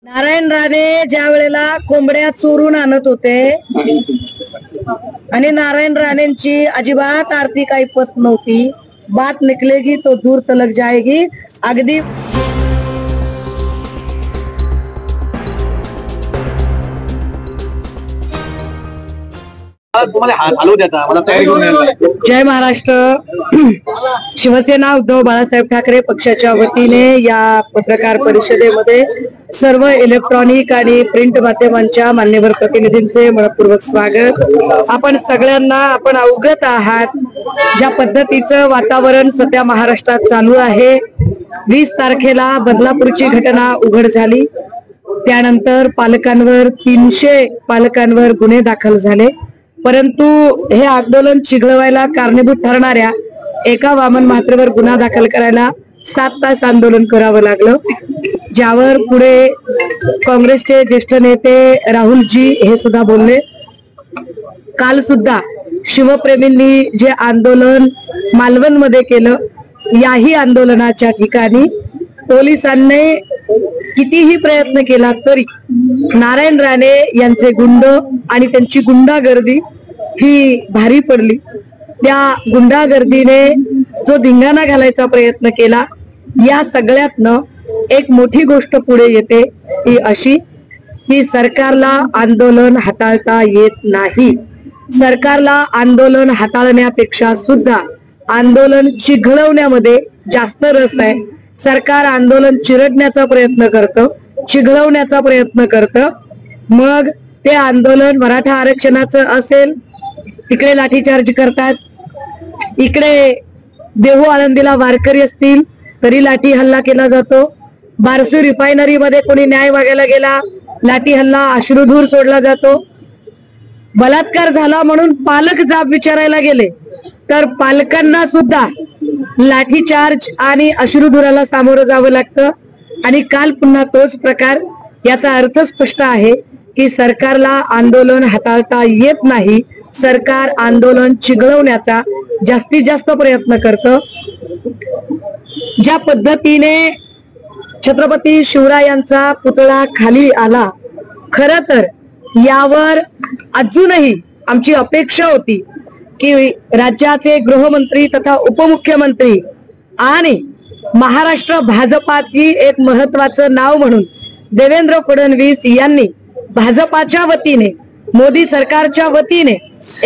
नारायण राणे ज्या वेळेला कोंबड्या चोरून आणत होते आणि नारायण राणेंची अजिबात आर्थिक ऐपत नव्हती, बात निकलेगी तो दूर तलक जाएगी। अगदी जय महाराष्ट्र। शिवसेना उद्धव बाळासाहेब ठाकरे पक्षाच्या वतीने या पत्रकार परिषदेमध्ये सर्व इलेक्ट्रॉनिक आणि प्रिंट माध्यमांच्या मान्यवर प्रतिनिधींचे मनपूर्वक स्वागत। आपण सगळ्यांना आपण अवगत आहात ज्या पद्धतीचं वातावरण सध्या महाराष्ट्रात चालू आहे। 20 तारखेला बदलापूरची घटना उघड झाली, त्यानंतर पालकांवर 300 पालकांवर गुन्हे दाखल झाले, परंतु हे आंदोलन चिघळवायला कारणीभूत ठरणाऱ्या एका वामन म्हात्रेवर गुन्हा दाखल करायला 7 तास आंदोलन करावं लागलं, ज्यावर पुढे काँग्रेसचे ज्येष्ठ नेते राहुलजी हे सुद्धा बोलले। काल सुद्धा शिवप्रेमींनी जे आंदोलन मालवण मध्ये केलं, याही आंदोलनाच्या ठिकाणी पोलिसांनी कितीही प्रयत्न केला तरी नारायण राणे यांचे गुंड आणि त्यांची गुंडागर्दी ही भारी पडली। त्या गुंडागर्दीने जो धिंगाणा घालायचा प्रयत्न केला, या सगळ्यातनं एक मोठी गोष्ट पुढे येते, ती अशी की सरकारला आंदोलन हाताळता येत नाही। सरकारला आंदोलन हाताळण्यापेक्षा सुद्धा आंदोलन चिघळवण्यामध्ये जास्त रस आहे। सरकार आंदोलन चिरडण्याचा प्रयत्न करतं, चिघळवण्याचा प्रयत्न करतं, मग ते आंदोलन मराठा आरक्षणाचं असेल तिकडे लाठीचार्ज करतात, इकडे देहू आळंदीला वारकरी असतील तरी लाठी हल्ला केला जातो, बारसू रिफायनरी मध्ये कोणी न्याय मागायला गेला लाठी हल्ला अश्रुधूर सोडला जातो, बलात्कार झाला म्हणून पालक जाब विचारायला गेले तर पालकांना सुद्धा लाठीचार्ज आणि अश्रुधुराला सामोरं जावं लागतं। आणि काल पुन्हा तोच प्रकार। याचा अर्थ स्पष्ट आहे की सरकारला आंदोलन हाताळता येत नाही, सरकार आंदोलन चिघळवण्याचा जास्तीत जास्त प्रयत्न करतं। ज्या पद्धतीने छत्रपती शिवरायांचा पुतळा खाली आला, खरं तर यावर अजूनही आमची अपेक्षा होती की राज्याचे गृहमंत्री तथा उपमुख्यमंत्री आणि महाराष्ट्र भाजपाची एक महत्वाचं नाव म्हणून देवेंद्र फडणवीस यांनी भाजपाच्या वतीने मोदी सरकारच्या वतीने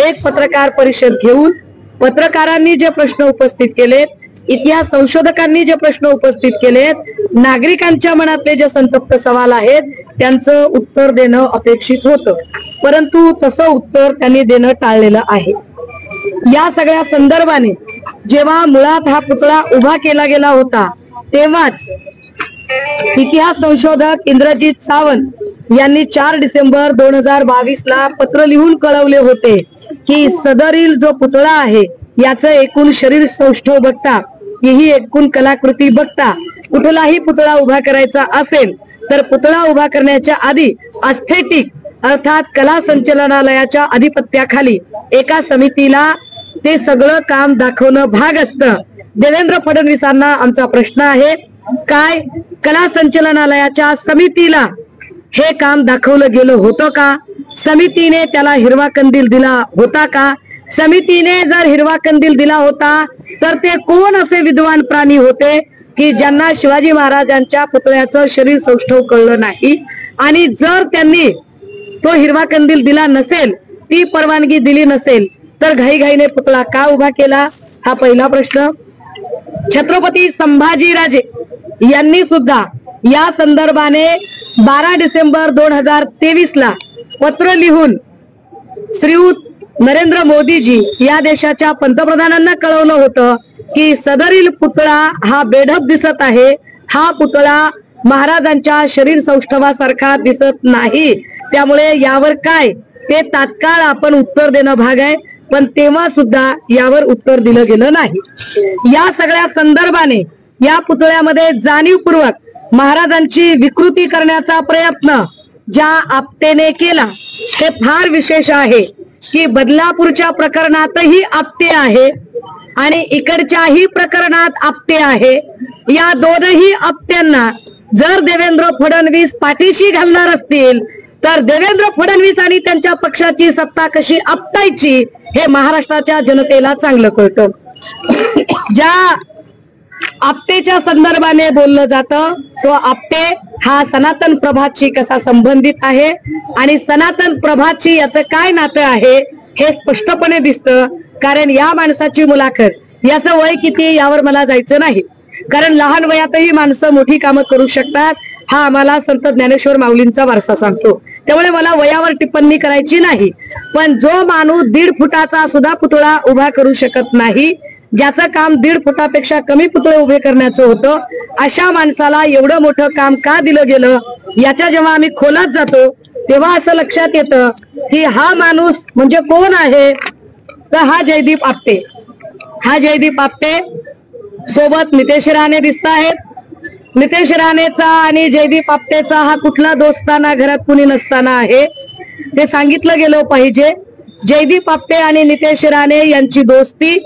एक पत्रकार परिषद घेऊन पत्रकारांनी जे प्रश्न उपस्थित केलेत, इतिहास संशोधकांनी जे प्रश्न उपस्थित केलेत, नागरिकांच्या मनातले जे संतप्त सवाल आहेत त्यांचं उत्तर देणं अपेक्षित होतं, परंतु तसं उत्तर त्यांनी देणं टाळलेलं आहे। या सगळ्या संदर्भाने जेव्हा मुळात हा पुतळा उभा केला गेला होता तेव्हाच इतिहास संशोधक इंद्रजित सावंत यांनी 4 डिसेंबर 2022 ला पत्र लिहून कळवले होते की सदरील जो पुतळा आहे याचं एकूण शरीर सौष्ठव बघता, ही एकूण कलाकृती बघता कुठलाही पुतळा उभा करायचा असेल तर पुतळा उभा करण्याच्या आधी अस्थेटिक अर्थात कला संचालनालयाच्या अधिपत्याखाली एका समितीला ते सगळं काम दाखवणं भाग असतं। देवेंद्र फडणवीसांना आमचा प्रश्न आहे, काय कला संचालनालयाच्या समितीला हे काम दाखवलं गेलं होतं का? समितीने त्याला हिरवा कंदील दिला होता का? समितीने जर हिरवा कंदील दिला होता तर ते कोण असे विद्वान प्राणी होते की ज्यांना शिवाजी महाराजांच्या पुतळ्याचं शरीर सौष्ठव कळलं नाही? आणि जर त्यांनी तो हिरवा कंदील दिला नसेल, ती परवानगी दिली नसेल तर घाईघाईने पुतळा का उभा केला? हा पहिला प्रश्न। छत्रपती संभाजीराजे यांनी सुद्धा या संदर्भाने 12 डिसेंबर 2023 ला पत्र लिहून श्रीयुत नरेंद्र मोदीजी या देशाच्या पंतप्रधानांना कळवलं होतं की सदरील पुतळा हा बेढप दिसत आहे, हा पुतळा महाराजांच्या शरीर सौष्ठवासारखा दिसत नाही, त्यामुळे यावर काय ते तात्काळ आपण उत्तर देणं भाग आहे, पण तेव्हा सुद्धा यावर उत्तर दिलं गेलं नाही। या सगळ्या संदर्भाने या पुतळ्यामध्ये जाणीवपूर्वक महाराजांची विकृती करण्याचा प्रयत्न ज्या आपटेने केला हे फार विशेष आहे की बदलापूरच्या प्रकरणातही आपटे आहे आणि इकडच्याही प्रकरणात आपटे आहे। या दोनही आपट्यांना जर देवेंद्र फडणवीस पाठीशी घालणार असतील तर देवेंद्र फडणवीस आणि त्यांच्या पक्षाची सत्ता कशी आपटायची हे महाराष्ट्राच्या जनतेला चांगलं कळतं. ज्या आपटेच्या संदर्भाने बोललं जातं तो आपटे हा सनातन प्रभातशी कसा संबंधित आहे आणि सनातन प्रभातशी याचं काय नातं आहे हे स्पष्टपणे दिसतं. कारण या माणसाची मुलाखत, याचं वय किती यावर मला जायचं नाही, कारण लहान वयातही माणसं मोठी कामं करू शकतात हा आम्हाला संत ज्ञानेश्वर माऊलींचा वारसा सांगतो. त्यामुळे मला वयावर टिप्पणी करायची नाही. पण जो माणूस 1.5 फुटाचा सुद्धा पुतळा उभा करू शकत नाही, ज्याचं काम 1.5 फुटापेक्षा कमी पुतळे उभे करण्याचं होतं, अशा माणसाला एवढं मोठं काम का दिलं गेलं याच्या जेव्हा आम्ही खोलात जातो तेव्हा असं लक्षात येतं की हा माणूस म्हणजे कोण आहे, तर हा जयदीप आपटे. हा जयदीप आपटे सोबत नितेश राणे दिसत आहेत. नितेश राणेचा आणि जयदीप आपटेचा हा कुठला दोस्ताना घरात कुणी नसताना आहे ते सांगितलं गेलं पाहिजे. जयदीप आपटे आणि नितेश राणे यांची दोस्ती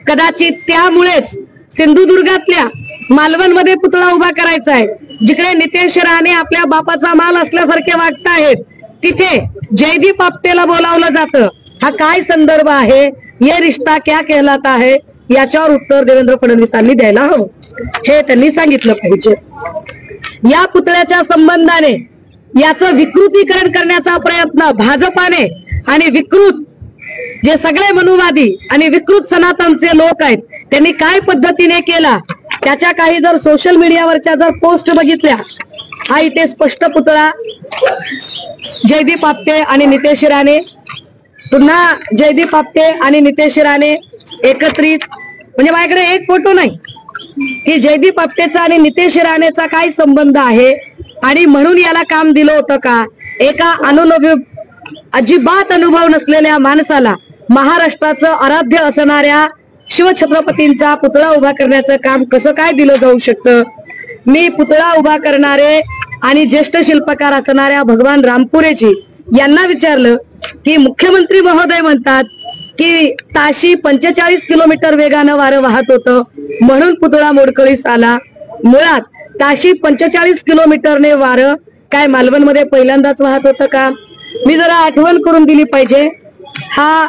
कदाचित त्यामुळेच सिंधुदुर्गातल्या मालवणमध्ये पुतळा उभा करायचा आहे, जिकडे नितेश राणे आपल्या बापाचा माल असल्यासारखे वागतायत तिथे जयदीप आपटेला बोलावलं जातं. हा काय संदर्भ आहे, ये रिश्ता क्या कहलाता है, याच्यावर उत्तर देवेंद्र फडणवीसांनी द्यायला हवं, हे त्यांनी सांगितलं पाहिजे. या पुतळ्याच्या संबंधाने याचं विकृतीकरण करण्याचा प्रयत्न भाजपाने आणि विकृत जे सगळे मनुवादी आणि विकृत सनातनचे लोक आहेत त्यांनी काय पद्धतीने केला त्याच्या काही जर सोशल मीडियावरच्या जर पोस्ट बघितल्या, हा इथे स्पष्ट पुतळा जयदीप आपटे आणि नितेश राणे, पुन्हा जयदीप आपटे आणि नितेश राणे एकत्रित, म्हणजे माझ्याकडे एक फोटो नाही की जयदीप आपटेचा आणि नितेश राणेचा काय संबंध आहे आणि म्हणून याला काम दिलं होतं का. एका अजिबात अनुभव नसलेल्या माणसाला महाराष्ट्राचं आराध्य असणाऱ्या शिवछत्रपतींचा पुतळा उभा करण्याचं काम कसं काय दिलं जाऊ शकतं. मी पुतळा उभा करणारे आणि ज्येष्ठ शिल्पकार असणाऱ्या भगवान रामपुरेजी यांना विचारलं की मुख्यमंत्री महोदय म्हणतात की ताशी 45 किलोमीटर वेगानं वारं वाहत होतं म्हणून पुतळा मोडकळीस आला. मुळात ताशी 45 किलोमीटरने वारं काय मालवणमध्ये पहिल्यांदाच वाहत होतं का. मी जरा आठवण करून दिली पाहिजे. हा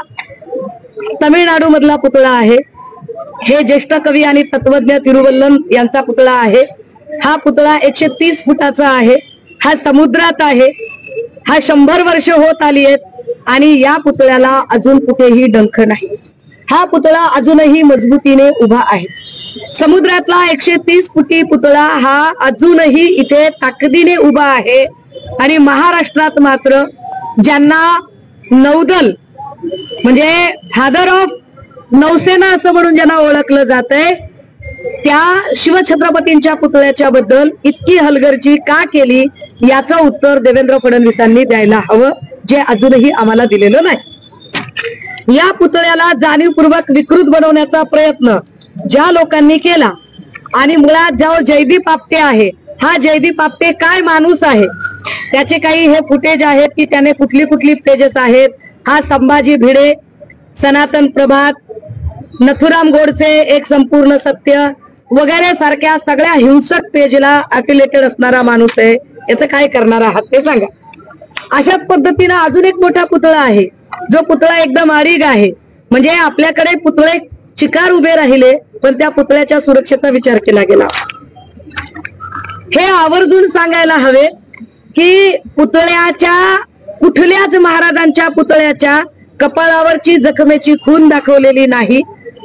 तमिळनाडू मधला पुतळा आहे. हे ज्येष्ठ कवी आणि तत्वज्ञ तिरुवल्लम यांचा पुतळा आहे. हा पुतळा 130 फुटाचा आहे. हा समुद्रात आहे. हा 100 वर्ष होत आली आहेत आणि या पुतळ्याला अजून कुठेही डंख नाही. हा पुतळा अजूनही मजबूतीने उभा आहे. समुद्रातला 130 फुटी पुतळा हा अजूनही इथे ताकदीने उभा आहे आणि महाराष्ट्रात मात्र ज्यांना नौदल म्हणजे फादर ऑफ नौसेना असं म्हणून ज्यांना ओळखलं जातंय त्या शिवछत्रपतींच्या पुतळ्याच्या बद्दल इतकी हलगर्जी का केली याचं उत्तर देवेंद्र फडणवीसांनी द्यायला हवं, जे अजूनही आम्हाला दिलेलं नाही. या पुतळ्याला जाणीवपूर्वक विकृत बनवण्याचा प्रयत्न ज्या लोकांनी केला आणि मुळात जो जयदीप आपटे आहे, हा जयदीप आपटे काय माणूस आहे त्याचे काही हे फुटेज आहेत की त्याने कुठली कुठली पेजेस आहेत. हा संभाजी भिडे, सनातन प्रभात, नथुराम गोडसे, एक संपूर्ण सत्य वगैरे सारख्या सगळ्या हिंसक पेजला अफिलेटेड असणारा माणूस आहे. याचं काय करणार आहात ते सांगा. अशाच पद्धतीनं अजून एक मोठा पुतळा आहे जो पुतळा एकदम अडीग आहे. म्हणजे आपल्याकडे पुतळे चिकार उभे राहिले पण त्या पुतळ्याच्या सुरक्षेचा विचार केला गेला. हे आवर्जून सांगायला हवे की पुतळ्याच्या कुठल्याच महाराजांच्या पुतळ्याच्या कपाळावरची जखमेची खून दाखवलेली नाही.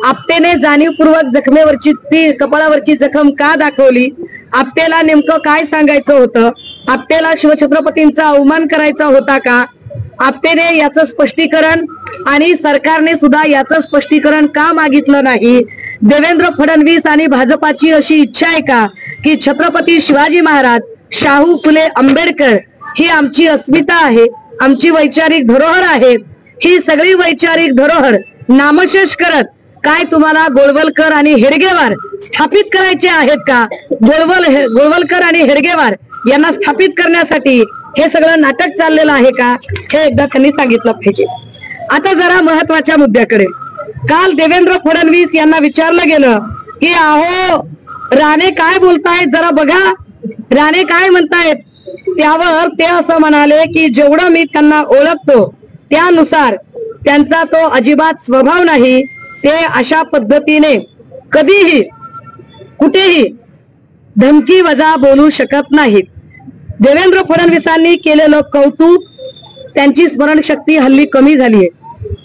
आपटेने जाणीवपूर्वक जखमेवरची ती कपाळावरची जखम का दाखवली, आपटेला नेमकं काय सांगायचं होतं, आपटेला शिवछत्रपतींचा अवमान करायचा होता का, आपटेने याचं स्पष्टीकरण आणि सरकारने सुद्धा याचं स्पष्टीकरण का मागितलं नाही. देवेंद्र फडणवीस आणि भाजपाची अशी इच्छा आहे का की छत्रपती शिवाजी महाराज, शाहू फुले आंबेडकर ही आमची अस्मिता आहे, आमची वैचारिक धरोहर आहे, ही सगळी वैचारिक धरोहर नामशेष करत काय तुम्हाला गोळवलकर आणि हेडगेवार स्थापित करायचे आहेत का. गोळवलकर आणि हेडगेवार यांना स्थापित करण्यासाठी हे सगळं नाटक चाललेलं आहे का, हे एकदा त्यांनी सांगितलं पाहिजे. आता जरा महत्वाच्या मुद्द्याकडे. काल देवेंद्र फडणवीस यांना विचारलं गेलं की अहो राणे काय बोलतायत जरा बघा, राणे काय म्हणतायत त्यावर ते असं म्हणाले की जेवढं मी त्यांना ओळखतो त्यानुसार त्यांचा तो अजिबात स्वभाव नाही, ते अशा पद्धतीने कधीही कुठेही धमकी वजा बोलू शकत नाहीत. देवेंद्र फडणवीसांनी केलेलं कौतुक, त्यांची स्मरणशक्ती हल्ली कमी झाली आहे.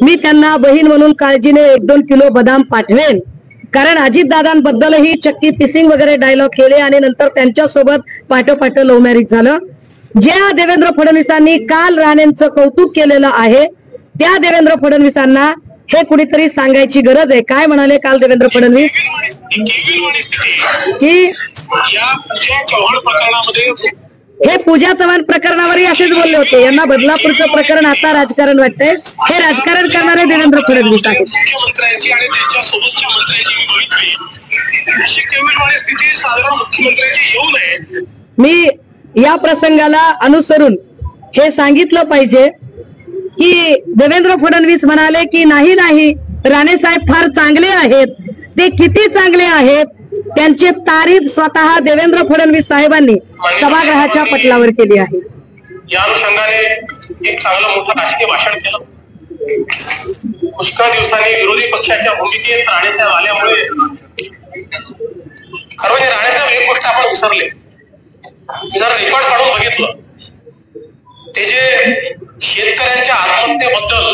मी त्यांना बहीण म्हणून काळजीने 1-2 किलो बदाम पाठवेन, कारण अजितदादांबद्दलही चक्की पिसिंग वगैरे डायलॉग केले आणि नंतर त्यांच्यासोबत पाठोपाठ लव्ह मॅरेज झालं. ज्या देवेंद्र फडणवीसांनी काल राणेंचं कौतुक केलेलं आहे त्या देवेंद्र फडणवीसांना हे कुणीतरी सांगायची गरज आहे. काय म्हणाले काल देवेंद्र फडणवीस की हे पूजा चव्हाण प्रकरणावरही असेच बोलले होते. यांना बदलापूरचं प्रकरण आता राजकारण वाटतंय. हे राजकारण करणारे देवेंद्र फडणवीस आहेत. मी या प्रसंगाला अनुसरून हे सांगितलं पाहिजे की देवेंद्र फडणवीस म्हणाले की नाही राणे साहेब फार चांगले आहेत. ते किती चांगले आहेत त्यांची तारीफ स्वतः देवेंद्र फडणवीस साहेबांनी सभागृहाच्या पटलावर केली आहे. या अनुषंगाने एक चांगलं मोठं राजकीय भाषण केलं. पुष्कळ दिवसांनी विरोधी पक्षाच्या भूमिकेत राणेसाहेब आल्यामुळे खरं म्हणजे राणेसाहेब एक गोष्ट आपण विसरले. जर रेकॉर्ड काढून बघितलं ते जे शेतकऱ्यांच्या आत्महत्येबद्दल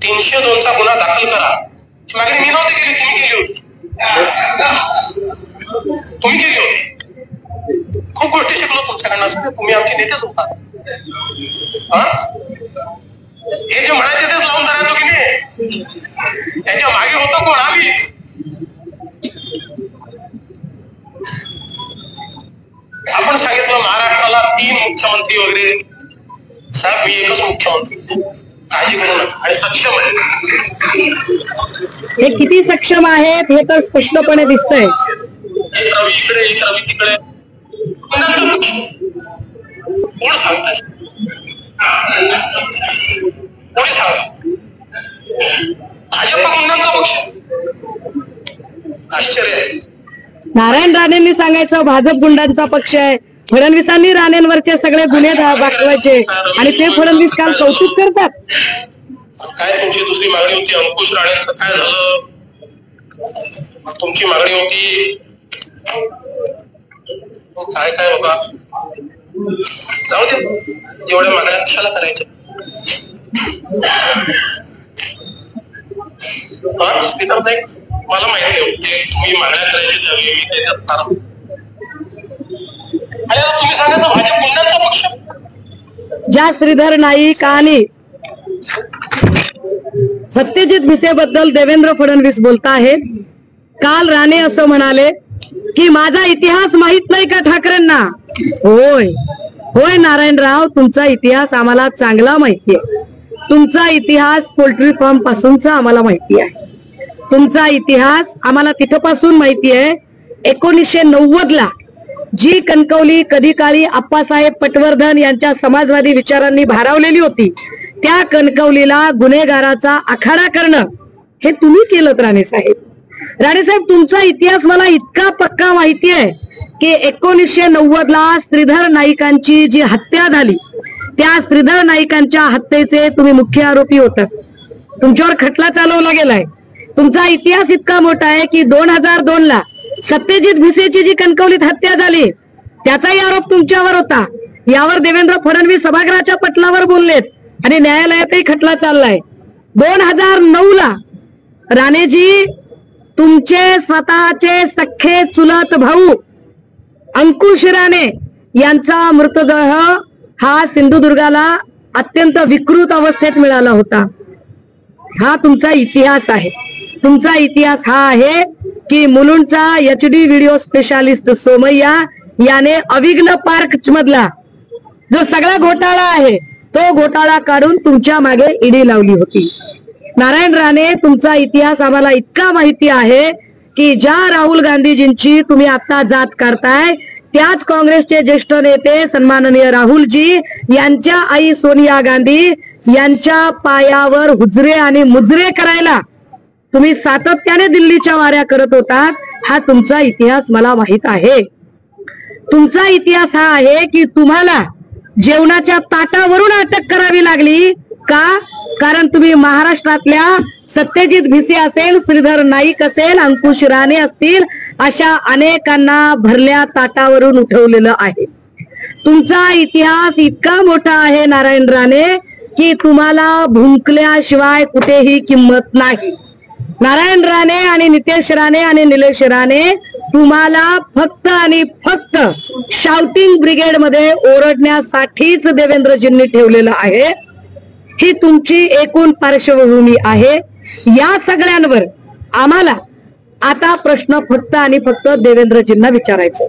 302चा गुन्हा दाखल करा ही मागणी मी नव्हती केली, तुम्ही केली होती. खूप गोष्टी शिकलो तुमच्याकडनं. तुम्ही आमचे नेतेच होता. हे जे म्हणायचे तेच लावून धरायचो की नाही, त्याच्या मागे होतं कोण? आम्हीच. आपण सांगितलं महाराष्ट्राला 3 मुख्यमंत्री वगैरे. साहेब मी एकच मुख्यमंत्री, काळजी करू नका, आणि सक्षम आहे. हे किती सक्षम आहेत हे तर स्पष्टपणे दिसतंय. एक रवी इकडे, एक रवी तिकडे. कोण सांगताय? कोणी सांगा? भाजप गुंडांचा पक्ष. आश्चर्य आहे. नारायण राणेंनी सांगायचं भाजप गुंडांचा पक्ष आहे. फडणवीसांनी राणेंवरचे सगळे गुन्हे दाखवायचे आणि ते फडणवीस काल कौतुक करतात. काय तुमची दुसरी मागणी होती? अंकुश राणेंचं काय झालं? तुमची मागणी होती काय काय बघा, जाऊ दे, एवढ्या मागण्या कशाला करायच्या? मला माहिती होते तुम्ही मागण्या करायची त्यावेळी मी त्याच्यात. आणि तुम्ही सांगायचं भाजप गुंडांचा पक्ष. ज्या श्रीधर नाईक आणि सत्यजित भिसेबद्दल देवेंद्र फडणवीस बोलत आहेत. काल राणे असं म्हणाले की माझा इतिहास माहित नाही का ठाकरेंना? होय नारायणराव, तुमचा इतिहास आम्हाला चांगला माहिती आहे. तुमचा इतिहास पोल्ट्री फार्म पासूनचा आम्हाला माहिती आहे. तुमचा इतिहास आम्हाला तिथपासून माहिती आहे. 1990ला जी कणकवली कधी काळी आप्पासाहेब पटवर्धन यांच्या समाजवादी विचारांनी भारावलेली होती, त्या कणकवलीला गुन्हेगाराचा आखाडा करणं हे तुम्ही केलं राणेसाहेब. राणेसाहेब, तुमचा इतिहास मला इतका पक्का माहिती आहे की 1990ला श्रीधर नाईकांची जी हत्या झाली त्या श्रीधर नाईकांच्या हत्येचे तुम्ही मुख्य आरोपी होतात. तुमच्यावर खटला चालवला गेलाय. तुमचा इतिहास इतका मोठा आहे की 2002ला सत्यजित भिसेची जी कणकवलीत हत्या झाली त्याचाही आरोप तुमच्यावर होता. यावर देवेंद्र फडणवीस सभागृहाच्या पटलावर बोललेत आणि न्यायालयातही खटला चाललाय. 2009ला राणेजी तुमचे स्वतःचे सख्खे चुलत भाऊ अंकुश राणे यांचा मृतदेह हा सिंधुदुर्गाला अत्यंत विकृत अवस्थेत मिळाला होता. हा तुमचा इतिहास आहे. तुमचा इतिहास हा आहे की मुलुंडचा HD व्हिडिओ स्पेशालिस्ट सोमय्या याने अविघ्न पार्क मधला जो सगळा घोटाळा आहे तो घोटाळा काढून तुमच्या मागे ईडी लावली होती. नारायण राणे, तुमचा इतिहास आम्हाला इतका माहिती आहे की ज्या राहुल गांधीजींची तुम्ही आता जात काढताय त्याच काँग्रेसचे ज्येष्ठ नेते सन्माननीय राहुलजी यांच्या आई सोनिया गांधी यांच्या पायावर हुजरे आणि मुजरे करायला तुम्ही सातत्याने दिल्लीच्या वाऱ्या करत होतात. हा तुमचा इतिहास मला माहित आहे. तुमचा इतिहास हा आहे की तुम्हाला जेवणाच्या ताटावरून अटक करावी लागली का? कारण तुम्ही महाराष्ट्रातल्या सत्यजित भिसे असेल, श्रीधर नाईक असेल, अंकुश राणे असतील, अशा अनेकांना भरल्या ताटावरून उठवलेलं आहे. तुमचा इतिहास इतका मोठा आहे नारायण राणे की तुम्हाला भुंकल्याशिवाय कुठेही किंमत नाही. नारायण राणे आणि नितेश राणे आणि निलेश राणे तुम्हाला फक्त आणि फक्त शाउटिंग ब्रिगेड मध्ये ओरडण्यासाठीच देवेंद्रजींनी ठेवलेलं आहे. ही तुमची एकूण पार्श्वभूमी आहे. या सगळ्यांवर आम्हाला आता प्रश्न फक्त आणि फक्त देवेंद्रजींना विचारायचं.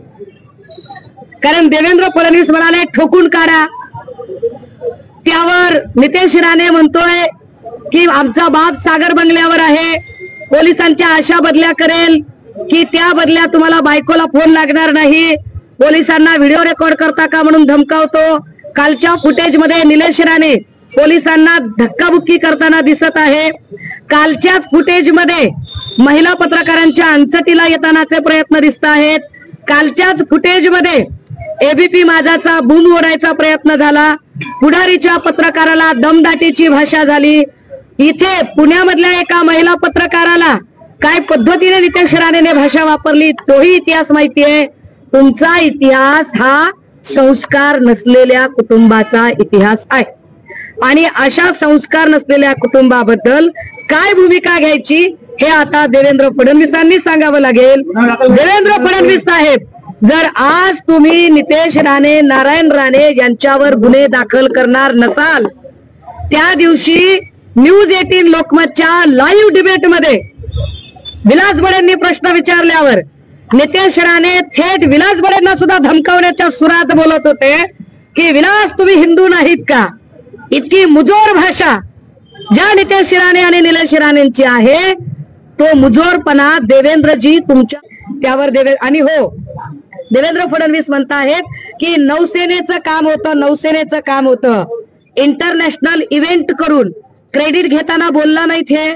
कारण देवेंद्र फडणवीस म्हणाले ठोकून काढा. त्यावर नितेश राणे म्हणतोय की आमचा बाप सागर बंगल्यावर आहे, पोलिसांच्या आशा बदल्या करेल की त्या बदल्या तुम्हाला बायकोला फोन लागणार नाही, पोलिसांना व्हिडिओ रेकॉर्ड करता का म्हणून धमकावतो. कालच्या फुटेज मध्ये निलेश राणे पोलिसांना धक्काबुक्की करताना दिसत आहे. कालच्याच फुटेज मध्ये महिला पत्रकारांच्या अंचटीला येतानाचे प्रयत्न दिसत आहेत. कालच्याच फुटेज मध्ये एबीपी माझाचा बूम ओढायचा प्रयत्न झाला. पुढारीच्या पत्रकाराला दमदाटीची भाषा झाली. इथे पुण्यामधल्या एका महिला पत्रकाराला काय पद्धतीने नितेश राणेने भाषा वापरली तोही इतिहास माहिती आहे. तुमचा इतिहास हा संस्कार नसलेल्या कुटुंबाचा इतिहास आहे आणि अशा संस्कार नसलेल्या कुटुंबाबद्दल काय भूमिका घ्यायची हे आता देवेंद्र फडणवीसांनी सांगावं लागेल. देवेंद्र फडणवीस साहेब, जर आज तुम्ही नितेश राणे, नारायण राणे यांच्यावर गुन्हे दाखल करणार नसाल, त्या दिवशी न्यूज 18 लोकमतच्या लाईव्ह डिबेट मध्ये विलास बडेंनी प्रश्न विचारल्यावर नितेश राणे थेट विलास बडेंना सुद्धा धमकावण्याच्या सुरात बोलत होते की विलास तुम्ही हिंदू नाहीत का? इतकी मुजोर भाषा ज्या नितेश राणे आणि निलेश राणेंची आहे, तो मुजोरपणा देवेंद्रजी तुमच्या त्यावर आणि हो, देवेंद्र फडणवीस म्हणतायत की नौसेनेचं काम होतं इंटरनॅशनल इव्हेंट करून क्रेडिट घेताना बोलला नाहीत. हे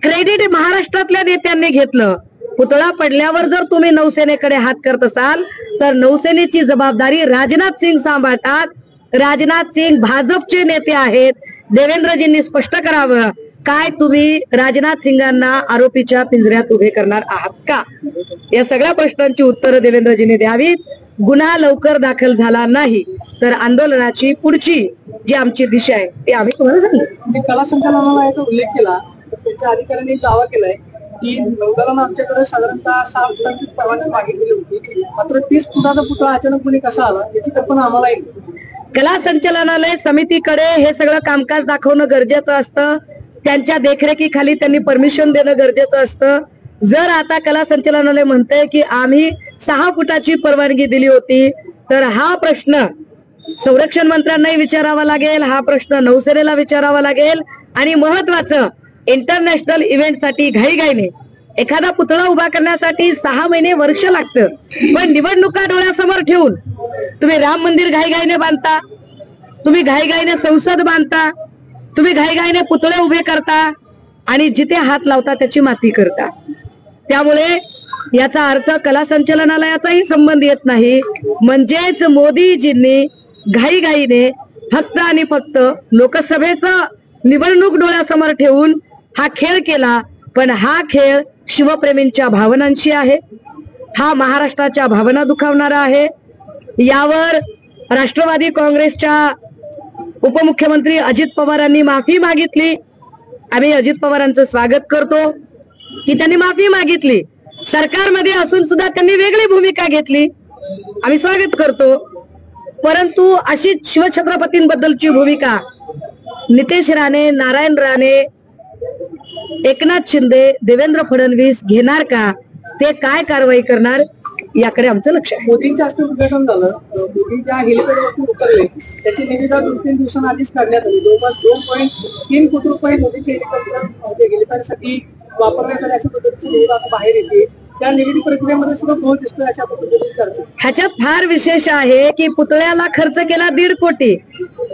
क्रेडिट महाराष्ट्रातल्या नेत्यांनी घेतलं. पुतळा पडल्यावर जर तुम्ही नौसेनेकडे हात करत असाल तर नौसेनेची जबाबदारी राजनाथ सिंग सांभाळतात. राजनाथ सिंग भाजपचे नेते आहेत. देवेंद्रजींनी स्पष्ट करावं, काय तुम्ही राजनाथ सिंगांना आरोपीच्या पिंजऱ्यात उभे करणार आहात का? या सगळ्या प्रश्नांची उत्तरं देवेंद्रजींनी द्यावीत. गुन्हा लवकर दाखल झाला नाही तर आंदोलनाची पुढची जी आमची दिशा आहे ती आम्ही तुम्हाला सांगू. कला संचालनाला याचा उल्लेख केला, त्याच्या अधिकाऱ्यांनी दावा केलाय की नौदलानं आमच्याकडे साधारणतः 6 फुटांची परवानगी मागितलेली होती, मात्र 30 फुटाचा पुतळा अचानकपणे कसा आला याची कल्पना आम्हाला येईल. कला संचालनालय समितीकडे हे सगळं कामकाज दाखवणं गरजेचं असतं. त्यांच्या देखरेखीखाली त्यांनी परमिशन देणं गरजेचं असतं. जर आता कला संचालनालय म्हणतंय की आम्ही 6 फुटाची परवानगी दिली होती तर हा प्रश्न संरक्षण मंत्र्यांनाही विचारावा लागेल, हा प्रश्न नौसेनेला विचारावा लागेल. आणि महत्वाचं, इंटरनॅशनल इव्हेंटसाठी घाईघाईने एखादा पुतळा उभा करण्यासाठी 6 महिने वर्ष लागतं, पण निवडणुका डोळ्यासमोर ठेवून तुम्ही राम मंदिर घाईघाईने बांधता, तुम्ही घाईघाईने संसद बांधता, तुम्ही घाईघाईने पुतळे उभे करता आणि जिथे हात लावता त्याची माती करता. त्यामुळे याचा अर्थ कला संचालनालयाचाही संबंध येत नाही. म्हणजेच मोदीजींनी घाईघाईने फक्त आणि फक्त लोकसभेचं निवडणूक डोळ्यासमोर ठेवून हा खेळ केला. पण हा खेळ शिवप्रेमींच्या भावनांशी आहे, हा महाराष्ट्राच्या भावना दुखावणारा आहे. यावर राष्ट्रवादी काँग्रेसच्या उपमुख्यमंत्री अजित पवारांनी माफी मागितली. आम्ही अजित पवारांचं स्वागत करतो की त्यांनी माफी मागितली. सरकारमध्ये असून सुद्धा त्यांनी वेगळी भूमिका घेतली, आम्ही स्वागत करतो. परंतु अशी शिवछत्रपतींबद्दलची भूमिका नितेश राणे, नारायण राणे, एकनाथ शिंदे, देवेंद्र फडणवीस घेणार का? ते काय कारवाई करणार याकडे आमचं लक्ष आहे. मोदींच्या हस्ते उद्घाटन झालं, मोदींच्या हेलिपॅडवरती उतरले, त्याची निविदा 2-3 दिवसांआधीच काढण्यात आली. जवळपास 2.3 कोटी रुपये मोदींचे हेलिपॅडसाठी वापरण्यात आले अशा पद्धतीची निविदा आता बाहेर येते. त्या निविदी प्रक्रियेमध्ये सुद्धा गोळ दिसतोय अशा पद्धतीची चर्चा. ह्याच्यात फार विशेष आहे की पुतळ्याला खर्च केला 1.5 कोटी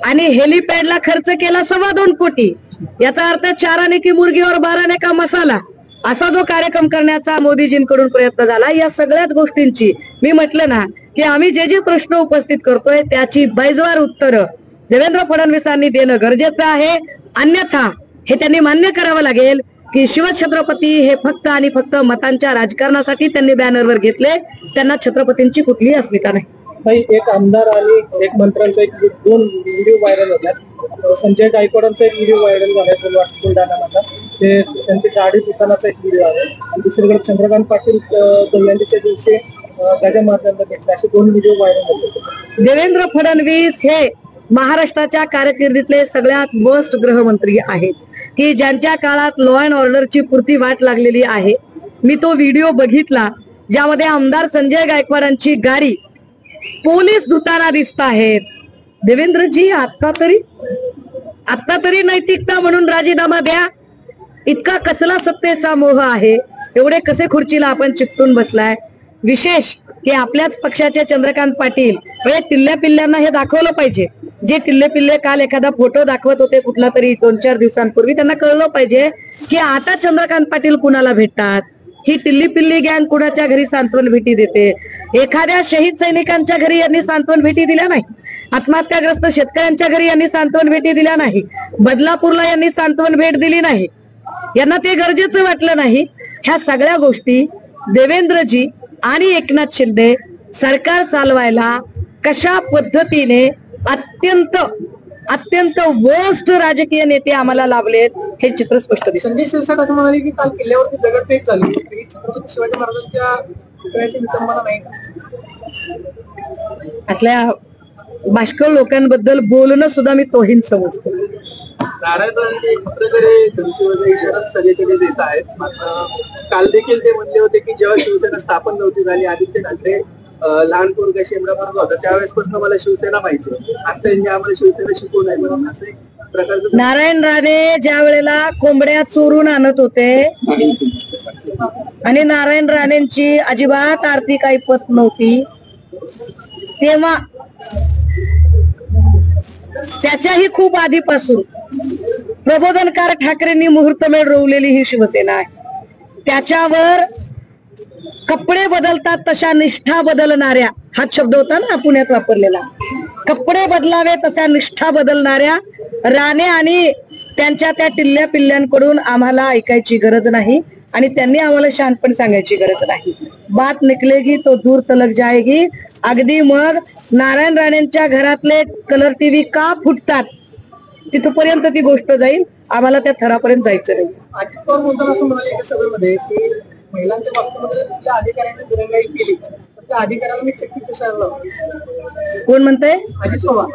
आणि हेलिपॅडला खर्च केला 2.25 कोटी. याचा अर्थ 4 आने की मुर्गी और 12 आने का मसाला. असा जो कार्यक्रम करण्याचा मोदीजींकडून प्रयत्न झाला, या सगळ्याच गोष्टींची मी म्हटलं ना की आम्ही जे जे प्रश्न उपस्थित करतोय त्याची बैजवार उत्तरं देवेंद्र फडणवीसांनी देणं गरजेचं आहे. अन्यथा हे त्यांनी मान्य करावं लागेल की शिवछत्रपती हे फक्त आणि फक्त मतांच्या राजकारणासाठी त्यांनी बॅनरवर घेतले, त्यांना छत्रपतींची कुठलीही अस्मिता नाही. एक आमदार आणि एक मंत्र्यांचा दोन व्हिडिओ व्हायरल होतात. संजय गायकवाडांचा एक व्हिडिओ व्हायरल झालाय बुलढाण्यामध्ये, ते त्यांची गाडी दुकानाचा एक व्हिडिओ आहे. आणि दुसरीकडे चंद्रकांत पाटील दहीहंडीच्या दिवशी त्याच्या माध्यमातून घेतले, असे दोन व्हिडिओ व्हायरल होते. देवेंद्र फडणवीस हे महाराष्ट्राच्या कारकिर्दीतले सगळ्यात वर्स्ट गृहमंत्री आहेत की ज्यांच्या काळात लॉ अँड ऑर्डरची पुरती वाट लागलेली आहे. मी तो व्हिडिओ बघितला ज्यामध्ये आमदार संजय गायकवाडांची गाडी पोलीस धुताना दिसत आहेत. देवेंद्रजी आता तरी नैतिकता म्हणून राजीनामा द्या. इतका कसला सत्तेचा मोह आहे, एवढे कसे खुर्चीला आपण चिकटून बसलाय. विशेष की आपल्याच पक्षाचे चंद्रकांत पाटील म्हणजे टिल्ल्या पिल्ल्यांना हे दाखवलं पाहिजे. जे टिल्ले पिल्ले काल एखादा फोटो दाखवत होते कुठला तरी 2-4 दिवसांपूर्वी, त्यांना कळलं पाहिजे की आता चंद्रकांत पाटील कुणाला भेटतात. ही टिल्ली पिल्ली गँग कुणाच्या घरी सांत्वन भेटी देते. एखाद्या शहीद सैनिकांच्या घरी यांनी सांत्वन भेटी दिल्या नाही, आत्महत्याग्रस्त शेतकऱ्यांच्या घरी यांनी सांत्वन भेटी दिल्या नाही, बदलापूरला यांनी सांत्वन भेट दिली नाही. यांना ते गरजेचं वाटलं नाही. ह्या सगळ्या गोष्टी देवेंद्रजी आणि एकनाथ शिंदे सरकार चालवायला कशा पद्धतीने अत्यंत वर्स्ट राजकीय नेते आम्हाला लाभलेत हे चित्र स्पष्ट दिसतं. संजय शिरसाट असं म्हणाले की काल किल्ल्यावरती दगडफेक झाली, छत्रपती शिवाजी महाराजांच्या पुतळ्याची विटंबना नाही. असल्या बाष्कळ लोकांबद्दल बोलणं सुद्धा मी तोहीन समजतो. नारायण पत्रकारे धमकीवरचा इशारा सगळीकडे देत आहेत. मात्र काल देखील ते म्हणले होते की जेव्हा शिवसेना स्थापन नव्हती झाली, आदित्य ठाकरे लहान पोरगा शेमडा बनत होता, त्यावेळेसपासून मला शिवसेना माहिती, आता त्यांनी आम्हाला शिवसेना शिकवू नाही म्हणून असं एक प्रकारचं. नारायण राणे ज्या वेळेला कोंबड्या चोरून आणत होते आणि नारायण राणेंची अजिबात आर्थिक ऐपत नव्हती, तेव्हा त्याच्याही खूप आधीपासून प्रबोधनकार ठाकरेंनी मुहूर्तमेढ रोवलेली ही शिवसेना आहे. त्याच्यावर कपडे बदलतात तशा निष्ठा बदलणाऱ्या, हा शब्द होता ना पुण्यात वापरलेला, कपडे बदलावे तशा निष्ठा बदलणाऱ्या राणे आणि त्यांच्या त्या टिल्ल्या पिल्ल्यांकडून आम्हाला ऐकायची गरज नाही आणि त्यांनी आम्हाला शहाणपण सांगायची गरज नाही. बात निकलेगी तो दूर तलक जाएगी. अगदी मग नारायण राणेंच्या घरातले कलर टीव्ही का फुटतात तिथपर्यंत ती गोष्ट जाईल, आम्हाला त्या थरापर्यंत जायचं नाही. अजित पवार बोलताना असं म्हणाले सभेमध्ये की महिलांच्या बाबतीमध्ये कुठल्या अधिकाऱ्यांनी दिरंगाई केली तर त्या अधिकाऱ्याला मी चक्की कशाला लावली. कोण म्हणतंय? अजित पवार.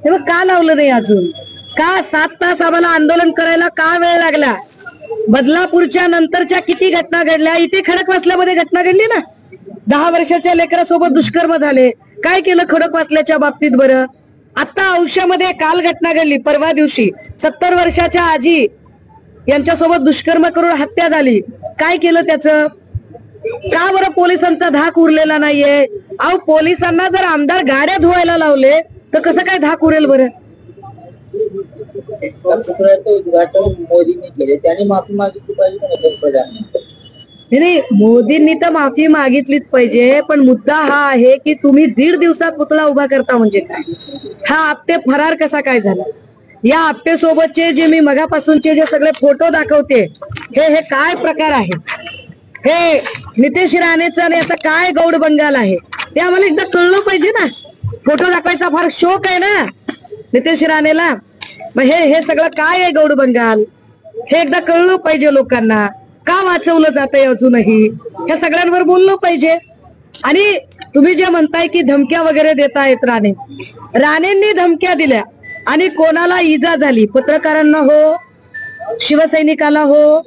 हे मग का लावलं नाही अजून? का 7 तास आम्हाला आंदोलन करायला का वेळ लागला? बदलापूरच्या नंतरच्या किती घटना घडल्या, इथे खडकवासल्यामध्ये घटना घडली ना, 10 वर्षाच्या लेकरासोबत दुष्कर्म झाले. काय केलं खडकवासल्याच्या बाबतीत बरं? आता औषधामध्ये काल घटना घडली, परवा दिवशी 70 वर्षाच्या आजी यांच्यासोबत दुष्कर्म करून हत्या झाली. काय केलं त्याचं? का बरं पोलिसांचा धाक उरलेला नाहीये? अहो पोलिसांना जर आमदार गाड्या धुवायला लावले तर कसं काय धाक उरेल बरं? उद्घाटन मोदींनी केले, त्यांनी माफी मागितली पाहिजे. नाही, मोदींनी तर माफी मागितलीच पाहिजे, पण मुद्दा हा आहे की तुम्ही 1.5 दिवसात पुतळा उभा करता म्हणजे काय? हा आपटे फरार कसा काय झाला? या आपटे सोबतचे जे मी मगापासूनचे जे सगळे फोटो दाखवते हे काय प्रकार आहे? हे नितेश राणेचा आणि याचा काय गौड बंगाल आहे ते आम्हाला एकदा कळलं पाहिजे ना. फोटो दाखवायचा फार शौक आहे ना नितेश राणेला, मग हे सगळं काय आहे गौड बंगाल हे एकदा कळलं पाहिजे लोकांना. का वाचवलं जातंय अजूनही ह्या सगळ्यांवर बोललं पाहिजे. आणि तुम्ही जे म्हणताय की धमक्या वगैरे देतायत, राणेंनी धमक्या दिल्या आणि कोणाला इजा झाली, पत्रकारांना हो, शिवसैनिकाला हो,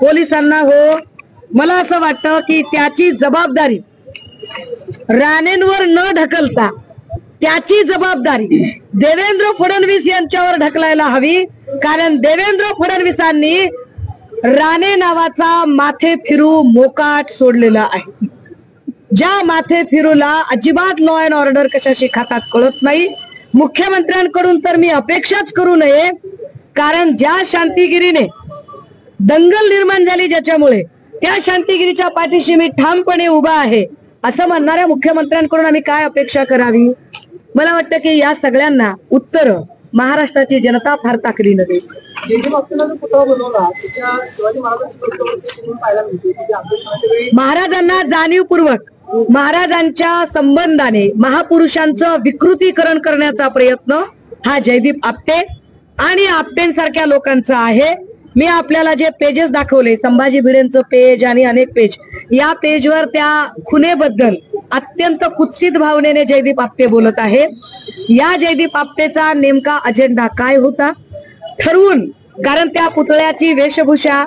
पोलिसांना हो, मला असं वाटतं की त्याची जबाबदारी राणेंवर न ढकलता त्याची जबाबदारी देवेंद्र फडणवीस यांच्यावर ढकलायला हवी. कारण देवेंद्र फडणवीसांनी राणे नावाचा माथे फिरू मोकाट सोडलेला आहे. ज्या माथे फिरूला अजिबात लॉ अँड ऑर्डर कशाशी खातात कळत नाही. मुख्यमंत्र्यांकडून तर मी अपेक्षाच करू नये, कारण ज्या शांतिगिरीने दंगल निर्माण झाली ज्याच्यामुळे, त्या शांतिगिरीच्या पाठीशी मी ठामपणे उभा आहे असं म्हणणाऱ्या मुख्यमंत्र्यांकडून आम्ही काय अपेक्षा करावी? मला वाटतं की या सगळ्यांना उत्तर महाराष्ट्राची जनता फार ताकदीनं देईल. जे बाबतीला जो पुतळा बनवला त्याच्या शिवाजी महाराजांची पाहायला मिळते की आंबेडकरांच्या वेळी महाराजांना जाणीवपूर्वक महाराजांच्या संबंधाने महापुरुषांचं विकृतीकरण करण्याचा प्रयत्न हा जयदीप आपटे आणि आपटेंसारख्या लोकांचा आहे. मी आपल्याला जे पेजेस दाखवले, संभाजी भिडेंचं पेज आणि अनेक पेज, या पेजवर त्या खुनेबद्दल अत्यंत कुत्सित भावनेने जयदीप आपटे बोलत आहेत. या जयदीप आपटेचा नेमका अजेंडा काय होता ठरवून, कारण त्या पुतळ्याची वेशभूषा,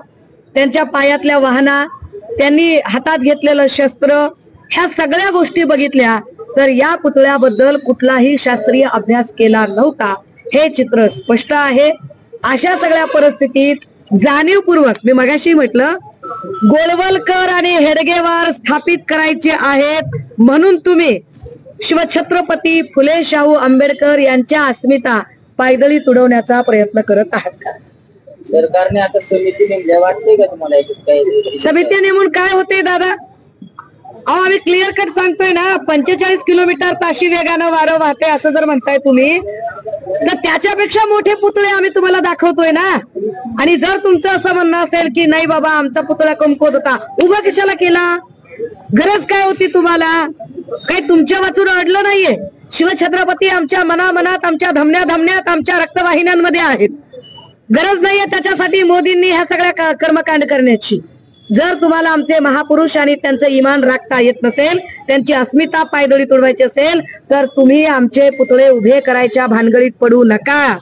त्यांच्या पायातल्या वाहना, त्यांनी हातात घेतलेलं शस्त्र, ह्या सगळ्या गोष्टी बघितल्या तर या पुतळ्याबद्दल कुठलाही शास्त्रीय अभ्यास केला नव्हता हे चित्र स्पष्ट आहे. अशा सगळ्या परिस्थितीत जाणीवपूर्वक, मी मगाशी म्हटलं, गोळवलकर आणि हेडगेवार स्थापित करायचे आहेत म्हणून तुम्ही शिवछत्रपती फुले शाहू आंबेडकर यांच्या अस्मिता पायदळी तुडवण्याचा प्रयत्न करत आहात का? सरकारने आता समिती नेमल्या, वाटते का तुम्हाला काही? समिती नेमून काय होते दादा? अहो, आम्ही क्लिअर कट सांगतोय ना, 45 किलोमीटर ताशी वेगानं वारं वाहते असं जर म्हणताय तुम्ही, तर त्याच्यापेक्षा मोठे पुतळे आम्ही तुम्हाला दाखवतोय ना. आणि जर तुमचं असं म्हणणं असेल की नाही बाबा आमचा पुतळा कमकुवत होता, उभा कशाला केला? गरज काय होती तुम्हाला? काही तुमच्या वाचून अडलं नाहीये. शिवछत्रपती आमच्या मनामनात, आमच्या धमन्या धमन्यात, आमच्या रक्तवाहिन्यांमध्ये आहेत. गरज नाहीये त्याच्यासाठी मोदींनी ह्या सगळ्या कर्मकांड करण्याची. जर तुम्हाला आमचे महापुरुष आणि त्यांचं इमान राखता येत नसेल, त्यांची अस्मिता पायदळी तुडवायची असेल, तर तुम्ही आमचे पुतळे उभे करायच्या भानगडीत पडू नका.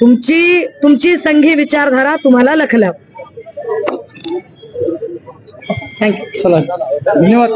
तुमची संघी विचारधारा तुम्हाला लखलव. थँक्यू. चला, धन्यवाद.